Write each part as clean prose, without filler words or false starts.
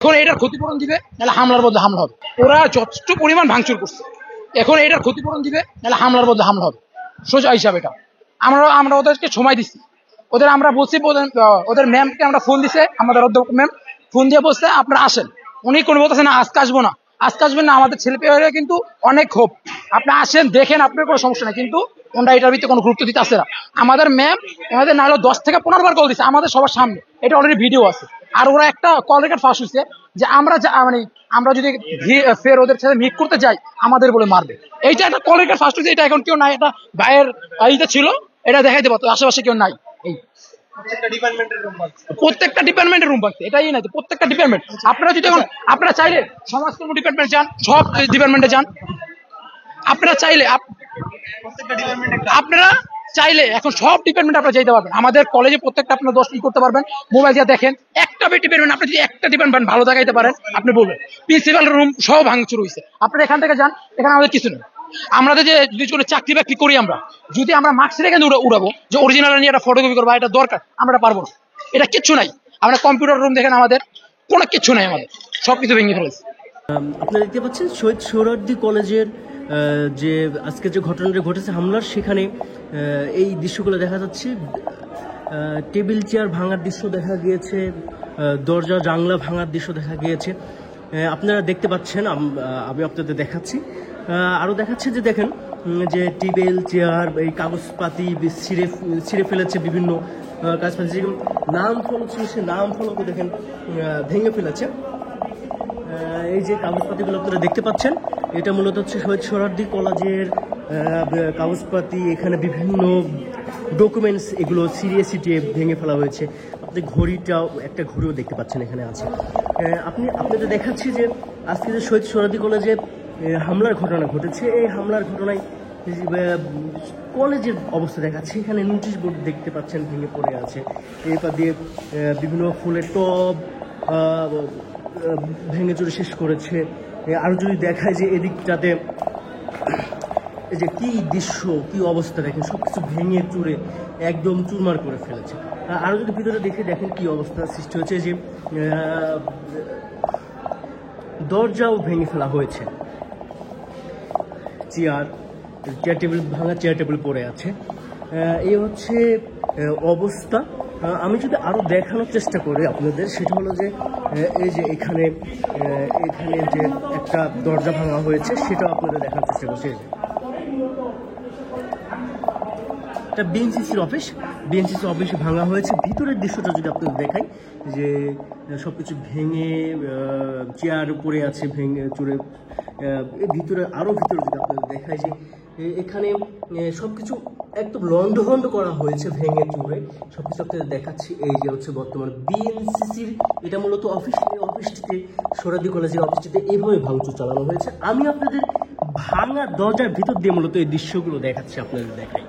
এখন এটার ক্ষতিপূরণ দিবে, নাহলে হামলার বদলে হামলা হবে। ওরা যথেষ্ট পরিমাণ ভাঙচুর করছে, এখন এটার ক্ষতিপূরণ দিবে, নাহলে হামলার বদলে হামলা হবে। সোজা হিসাব এটা। আমরা ওদেরকে সময় দিচ্ছি, আমরা বলছি, ওদের ম্যামকে আমরা ফোন দিছে, আমাদের অধ্যক্ষ ম্যাম ফোন দিয়ে বলছে আপনারা আসেন। উনি কোনো বলতেছে না আজকে আসবো না, আজকে আসবেন না, আমাদের ছেলে পেয়ে কিন্তু অনেক ক্ষোভ, আপনি আসেন দেখেন, আপনার কোনো সমস্যা নেই। কিন্তু ওনারা এটার ভিতরে কোনো গুরুত্ব দিতে আসছে না। আমাদের ম্যাম আমাদের না হলে 10 থেকে 15 বার কল দিচ্ছে আমাদের সবার সামনে, এটা অলরেডি ভিডিও আছে। আর ওরা একটা কল রেকর্ড ফাঁস হয়েছে যে আমরা যদি ফের ওদের সাথে মিট করতে যাই আমাদের বলে মারবে। এইটা একটা কল রেকর্ড ফাঁস হয়েছে, এটা এখন কেউ নাই, এটা ভাইয়ের এইটা ছিল, এটা দেখাই দেবো, আশেপাশে কেউ নাই। এই প্রত্যেকটা ডিপার্টমেন্টের রুম ভাঙছে, এটাই নাই তো, প্রত্যেকটা ডিপার্টমেন্ট। আপনারা যদি এখন আপনারা চাইলে সমাজকর্ম ডিপার্টমেন্টে যান, সব ডিপার্টমেন্টে যান, আপনারা চাইলে এখন সব ডিপার্টমেন্ট আপনারা যেতে পারবেন। আমাদের কলেজে প্রত্যেকটা আপনার 10 করতে পারবেন, মোবাইল দিয়ে দেখেন। একটা ডিপার্টমেন্ট আপনি যদি একটা ডিপার্টমেন্ট ভালো দেখাইতে পারেন, আপনি বলবেন। প্রিন্সিপাল রুম সব ভাঙচুর হয়েছে, আপনারা এখান থেকে যান, এখানে আমাদের কিছু নেই। আমাদের যে যদি কোনো চাকরি বাকরি করি, আমরা যদি আমরা মার্কস রেখে উড়াবো যে অরিজিনাল নিয়ে একটা ফটোকপি করবো, এটা দরকার, আমরা পারবো না। এটা কিচ্ছু নাই। আমরা কম্পিউটার রুম দেখেন, আমাদের কোনো কিচ্ছু নাই, আমাদের সবকিছু ভেঙে ফেলেছে। আপনারা দেখতে পাচ্ছেন শহীদ সোহরাওয়ার্দী কলেজের যে আজকে যে ঘটনাটা ঘটেছে হামলার, সেখানে এই দৃশ্যগুলো দেখা যাচ্ছে। টেবিল চেয়ার ভাঙার দৃশ্য দেখা গিয়েছে, দরজা জানলা ভাঙার দৃশ্য দেখা গিয়েছে। আপনারা দেখতে পাচ্ছেন, আমি আপনাদের দেখাচ্ছি। আরও দেখাচ্ছে যে দেখেন যে টেবিল চেয়ার, এই কাগজপাতি ছিঁড়ে ফেলেছে, বিভিন্ন কাগজপাতি যেরকম নাম ফলক ছিল সে নাম ফলকও দেখেন ভেঙে ফেলেছে। এই যে কাগজপাতিগুলো আপনারা দেখতে পাচ্ছেন, এটা মূলত হচ্ছে শহীদ সোহরাওয়ার্দী কলেজের কাগজপাতি। এখানে বিভিন্ন ডকুমেন্টস, এগুলো ছিটিয়ে ভেঙে ফেলা হয়েছে। আপনি একটা ঘড়িও দেখতে পাচ্ছেন এখানে আছে। আপনাদের দেখাচ্ছি যে আজকে যে শহীদ সোহরাওয়ার্দী কলেজে হামলার ঘটনা ঘটেছে, এই হামলার ঘটনায় কলেজের অবস্থা দেখাচ্ছে। এখানে নোটিশ বোর্ড দেখতে পাচ্ছেন ভেঙে পড়ে আছে, এরপর দিয়ে বিভিন্ন ফুলের টব ভেঙে চুরে শেষ করেছে। আরও যদি দেখায় যে এদিকটাতে এই যে কি দৃশ্য, কি অবস্থা দেখেন, সবকিছু ভেঙে চুরে একদম চুরমার করে ফেলেছে। আরও যদি ভিতরে দেখেন কি অবস্থা সৃষ্টি হয়েছে, যে দরজাও ভেঙে ফেলা হয়েছে, চেয়ার টেবিল ভাঙা, চেয়ার টেবিল পড়ে আছে। এই হচ্ছে অবস্থা। আমি যদি আরও দেখানোর চেষ্টা করি আপনাদের, সেটা হলো যে এই যে এখানে যে একটা দরজা ভাঙা হয়েছে, সেটাও আপনাদের দেখানোর চেষ্টা করছি। এটা বিএনসিসির অফিস ভাঙা হয়েছে। ভিতরের দৃশ্যটা যদি আপনাদের দেখাই, যে সবকিছু ভেঙে চেয়ার পড়ে আছে, ভেঙে চুরে। ভিতরে যদি আপনাদের দেখায় যে এখানে সবকিছু একদম লন্ডভন্ড করা হয়েছে, ভেঙে চুরে সবকিছু আপনাদের দেখাচ্ছি। এই যে হচ্ছে বর্তমান বিএনসিসির এটা মূলত অফিস। এই অফিসটিতে, সোহরাওয়ার্দী কলেজের অফিসটিতে এইভাবে ভাঙচুর চালানো হয়েছে। আমি আপনাদের ভাঙা দরজার ভিতর দিয়ে মূলত এই দৃশ্যগুলো দেখাচ্ছি, আপনাদের দেখাই।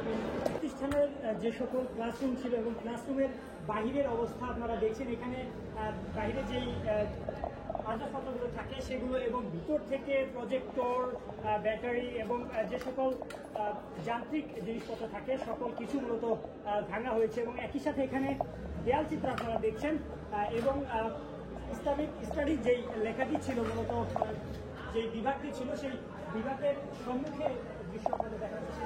প্রতিষ্ঠানের যে সকল ক্লাসরুম ছিল এবং ক্লাসরুমের বাহিরের অবস্থা আপনারা দেখছেন। এখানে বাহিরে যেই আসবাবপত্রগুলো থাকে সেগুলো, এবং ভিতর থেকে প্রজেক্টর, ব্যাটারি এবং যে সকল যান্ত্রিক জিনিসপত্র থাকে সকল কিছু মূলত ভাঙা হয়েছে। এবং একই সাথে এখানে দেয়াল চিত্র আপনারা দেখছেন, এবং ইসলামিক স্টাডির যেই লেখাটি ছিল, মূলত যেই বিভাগটি ছিল সেই বিভাগের সম্মুখে দৃশ্য আপনাদের দেখা যাচ্ছে।